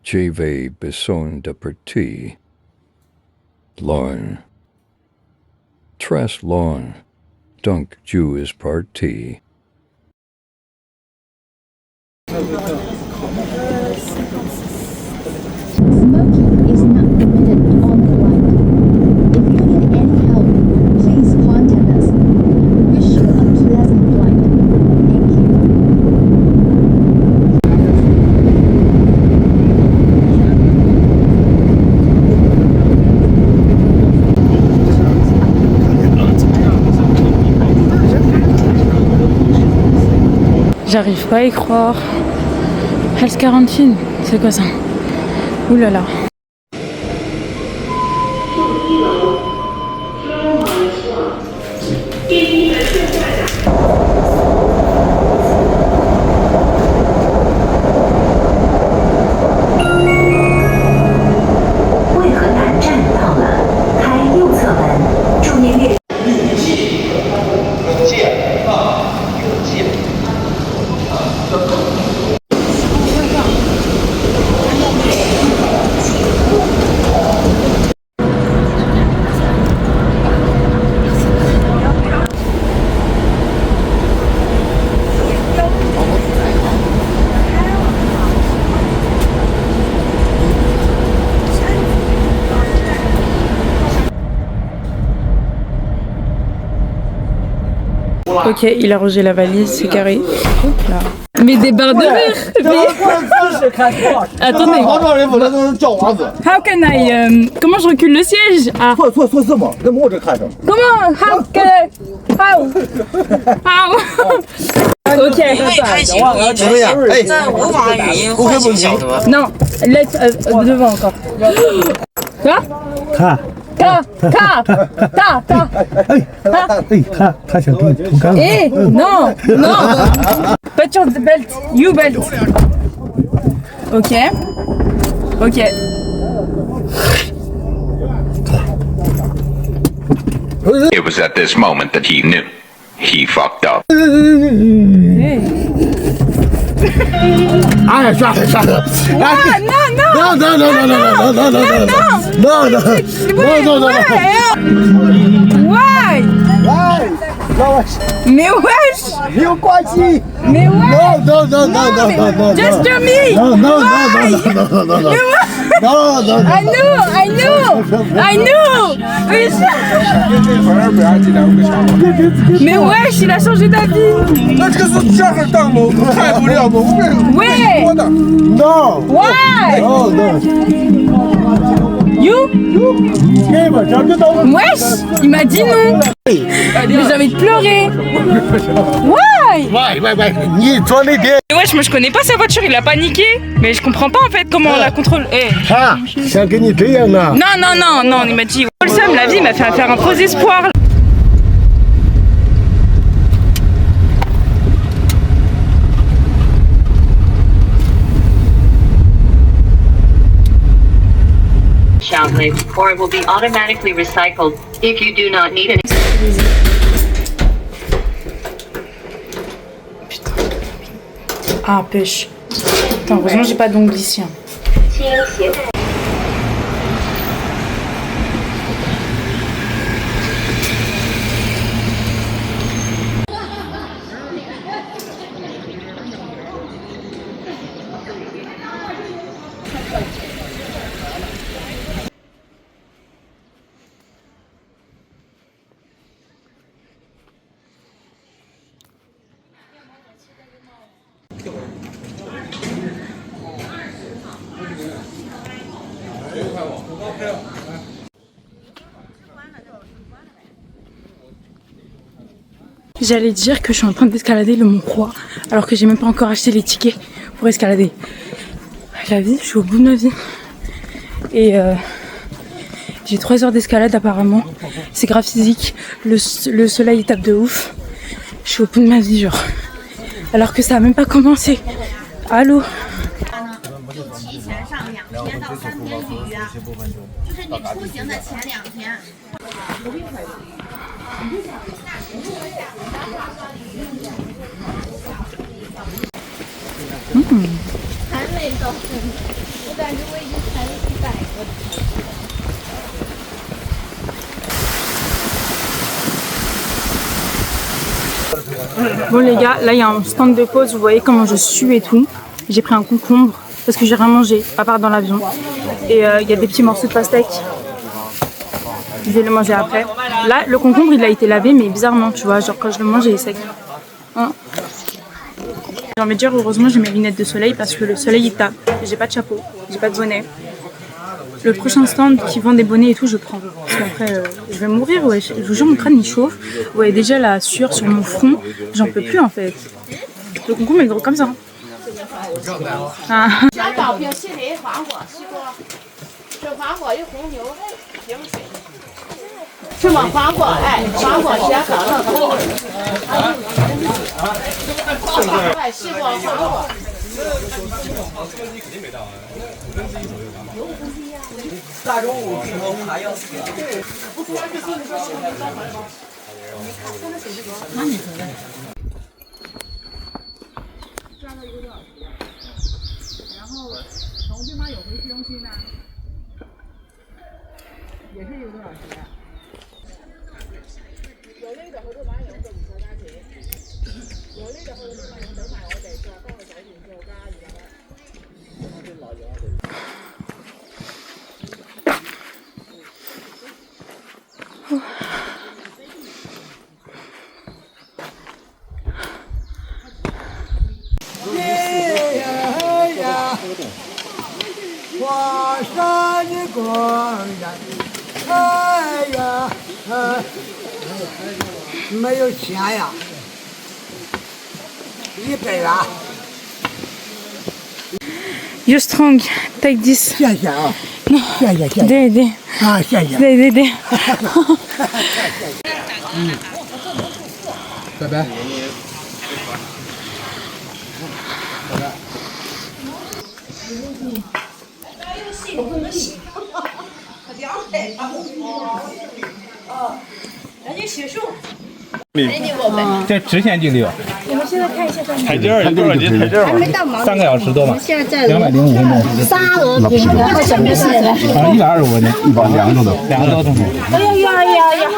j'avais besoin de partir. Loin. Très loin. Donc je is parti. Smoking is not permitted on the flight. If you need any help, please contact us. Wish you a pleasant flight. Thank you. J'arrive pas à y croire. Health Quarantine, c'est quoi ça? Ouh là là. Ok, il a rangé la valise, c'est carré. Hop là. Mais des barres de rire. Attendez. How can I comment je recule le siège? Ah. Comment? How can I... How? Ok. Non, let's devant encore. Quoi? Eh, non, non. Put your belt, you belt. Ok. Ok. It was at this moment that he knew. He fucked up. Hey. Ah, ça. Non. Why? Mais wesh! Mais ouais! Non. Just do me! Non. I know! Mais wesh, il a changé d'avis! Ouais! Non. Why? You? Wesh! Il m'a dit non! Mais j'ai envie de pleurer! Why? Wesh, moi je connais pas sa voiture, il a paniqué! Mais je comprends pas en fait comment on la contrôle. Eh. Non, il m'a dit, oh, le seum, la vie m'a fait faire un faux espoir. Or it will be automatically recycled if you do not need it. Ah, pêche. Attends, heureusement j'ai pas d'ongles ici. J'allais dire que je suis en train d'escalader le Mont Roi alors que j'ai même pas encore acheté les tickets pour escalader. La vie, je suis au bout de ma vie. Et j'ai 3 heures d'escalade apparemment. C'est grave physique. Le soleil il tape de ouf. Je suis au bout de ma vie genre. Alors que ça a même pas commencé. Allô? Bon les gars, là il y a un stand de pause, vous voyez comment je sue et tout. J'ai pris un concombre parce que j'ai rien mangé, à part dans l'avion. Et il y a des petits morceaux de pastèque. Je vais le manger après. Là, le concombre il a été lavé, mais bizarrement, tu vois, genre quand je le mange il est sec. Hein. J'ai envie de dire, heureusement j'ai mes lunettes de soleil parce que le soleil il tape. J'ai pas de chapeau, j'ai pas de bonnet. Le prochain stand qui vend des bonnets et tout, je prends. Parce qu'après, je vais mourir, ouais. Je vous jure, mon crâne il chauffe. Vous voyez déjà la sueur sur mon front. J'en peux plus en fait. Le concombre est gros comme ça. Ah. 是吗？黄瓜，哎，黄瓜先搞了，哎，西瓜、黄瓜。大中午镜头还要死。那你说的？赚了一个多小时，然后从兵马俑回市中心呢，也是一个多小时。 有呢就去到馬洋就唔使加錢，有呢就去到馬洋等埋我哋，再翻去酒店再加200蚊。夜呀，华山的光呀，哎呀，没有钱呀，100元。 You strong, take this. 谢谢啊，谢谢谢谢对对啊，谢谢。对对对。拜拜。 这直线距离吧。我们现在看一下台阶儿多少级？台阶儿3个小时多吧？205分钟。沙俄平原和什么是？啊，125分钟，2个多钟头。哎呀呀呀呀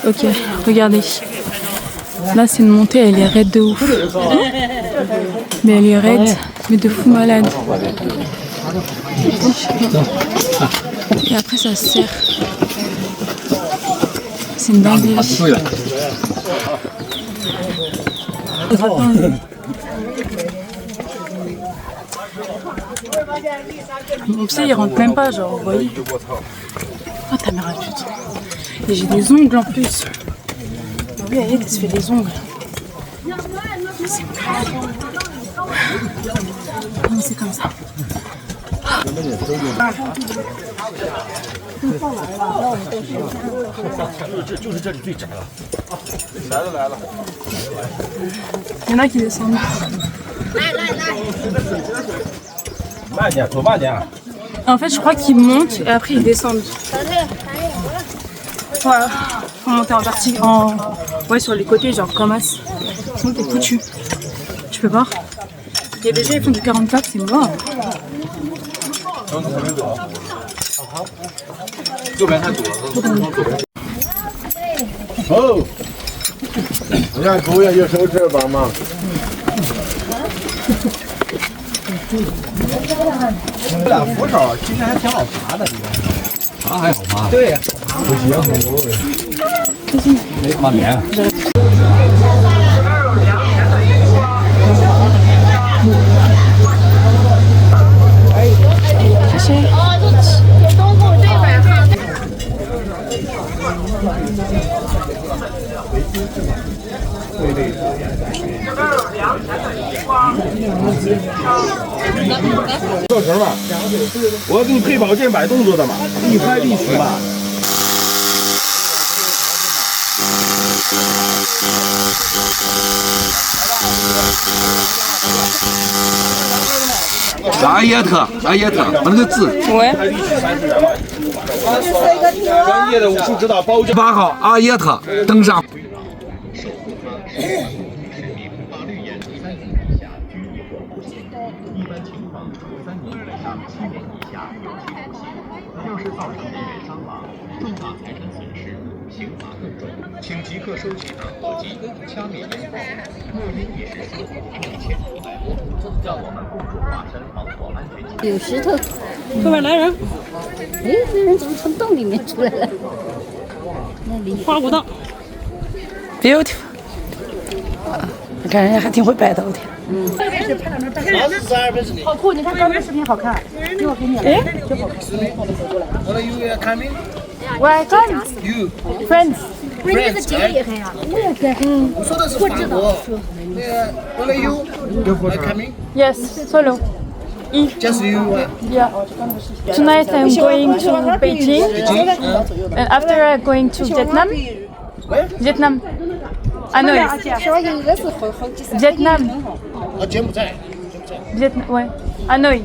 ！Ok, regardez. Là, c'est une montée, elle est raide de ouf. Mais elle est raide, mais de fou malade. Et après, ça se serre. C'est une dinguerie. Mon pied, il rentre même pas, genre, vous voyez. Oh, ta mère, putain. Et j'ai des ongles en plus. Oui, elle se fait des ongles. Non, c'est comme ça. Il y en a qui descendent. En fait, je crois qu'ils montent et après ils descendent. Voilà, faut monter en vertical, ouais, sur les côtés, genre comme as. Sinon t'es foutu. peux voir. Il y a des gens qui font du 44, c'est mort.哦，你看狗也有手指帮忙。这俩扶手其实还挺好爬的，爬还好爬。对，不行，没爬棉。造成吧，我要给你配保健摆动作的嘛，一拍必死嘛。阿耶特，把那个字。专业的武术指导包教。8号阿耶特登上。请即刻收取打火机、掐灭烟爆，莫因饮食生活并牵头来摸，让我们共筑华山防火安全。有石头，后面来人！哎，这人怎么从洞里面出来了？那里花鼓荡 ，beautiful。我看人家还挺会摆的，我天。好酷！你看刚才视频好看，一会儿给你了。哎 What are you coming? Welcome, You. friends。不是你的姐也黑啊？我也黑。我说的是法国。那个 What are you? Coming? Yes, solo. Just you. Yeah. Tonight I'm going to Beijing, and after I'm going to Vietnam. Vietnam. Hanoi. Vietnam. 柬埔寨。Vietnam. Ouais. Hanoi.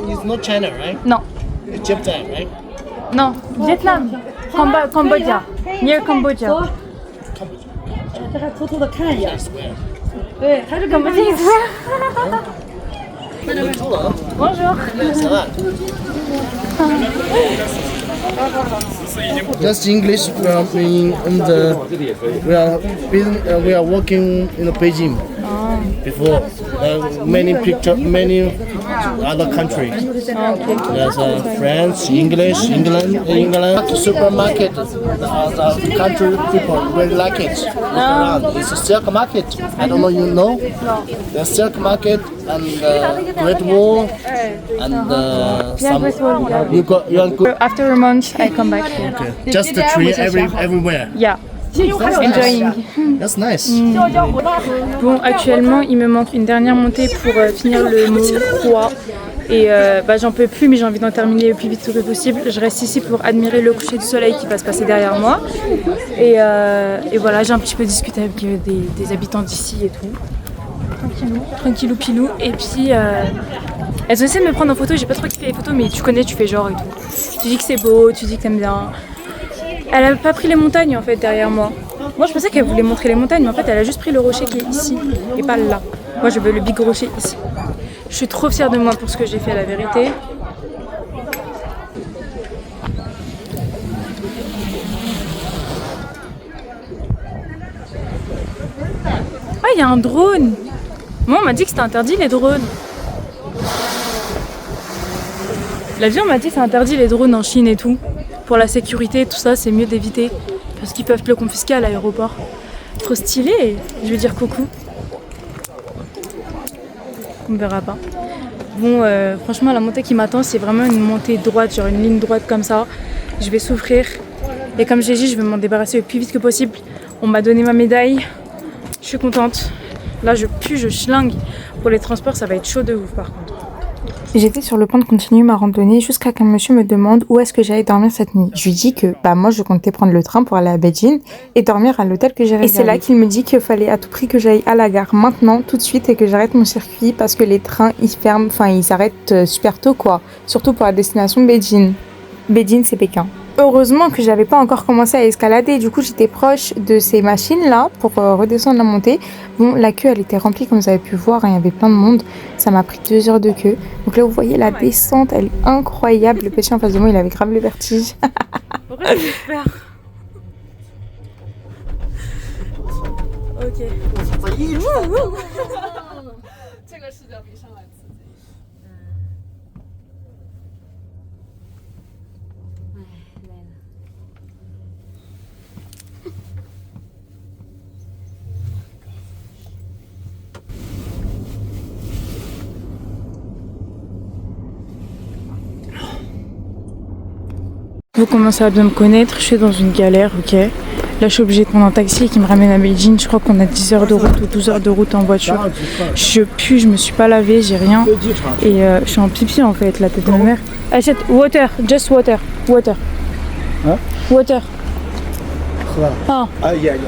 It's not China, right? Non. It's 柬埔寨, right? Non. Vietnam. Cambodia. Near Cambodia. 这还偷偷的看一眼。对，他是Cambodia. Bonjour. Just English. We are working in Beijing before. Many other countries. There's France, English, England. Supermarket. The country people really like it. It's a silk market. I don't know you know. The silk market and Great Wall and some. You go. After a month, I come back here. Okay. Just the tree everywhere. Yeah. Enjoying. That's nice. Bon, actuellement, il me manque une dernière montée pour finir le mot roi. Et j'en peux plus, mais j'ai envie d'en terminer le plus vite que possible. Je reste ici pour admirer le coucher du soleil qui va se passer derrière moi. Et voilà, j'ai un petit peu discuté avec des habitants d'ici et tout. Tranquillou pilou. Et puis, elles ont essayé de me prendre en photo. J'ai pas trop kiffé les photos, mais tu connais, tu fais genre et tout. Tu dis que c'est beau, tu dis que t'aimes bien. Elle a pas pris les montagnes en fait derrière moi. Moi je pensais qu'elle voulait montrer les montagnes, mais en fait elle a juste pris le rocher qui est ici et pas là. Moi je veux le big rocher ici. Je suis trop fière de moi pour ce que j'ai fait, la vérité. Ah, il y a un drone. Moi on m'a dit que c'était interdit les drones. L'avion m'a dit que c'est interdit les drones en Chine et tout. Pour la sécurité, tout ça, c'est mieux d'éviter. Parce qu'ils peuvent te le confisquer à l'aéroport. Trop stylé. Je vais dire coucou. On verra pas. Bon, franchement, la montée qui m'attend, c'est vraiment une montée droite, genre une ligne droite comme ça. Je vais souffrir. Et comme j'ai dit, je vais m'en débarrasser le plus vite que possible. On m'a donné ma médaille. Je suis contente. Là, je pue, je schlingue. Pour les transports, ça va être chaud de ouf par contre. J'étais sur le point de continuer ma randonnée jusqu'à qu'un monsieur me demande où est-ce que j'allais dormir cette nuit. Je lui dis que moi je comptais prendre le train pour aller à Beijing et dormir à l'hôtel que j'ai réservé. Et c'est là qu'il me dit qu'il fallait à tout prix que j'aille à la gare maintenant, tout de suite, et que j'arrête mon circuit parce que les trains ils ferment, ils s'arrêtent super tôt quoi. Surtout pour la destination Beijing. Beijing c'est Pékin. heureusement que j'avais pas encore commencé à escalader. Du coup, j'étais proche de ces machines-là pour redescendre la montée. Bon, la queue, elle était remplie comme vous avez pu voir. Hein, il y avait plein de monde. Ça m'a pris 2 heures de queue. Donc là, vous voyez la descente, elle est incroyable. Le petit en face de moi, il avait grave le vertige. Pourquoi tu fais peur? Ok. Vous commencez à bien me connaître, je suis dans une galère, ok. Là je suis obligée de prendre un taxi qui me ramène à Beijing. Je crois qu'on a 10 heures de route ou 12 heures de route en voiture. Je pue, je me suis pas lavée, j'ai rien. Et je suis en pipi en fait, la tête de ma mère. Achète water, just water, water. Hein? Water. Ah. Aïe aïe aïe.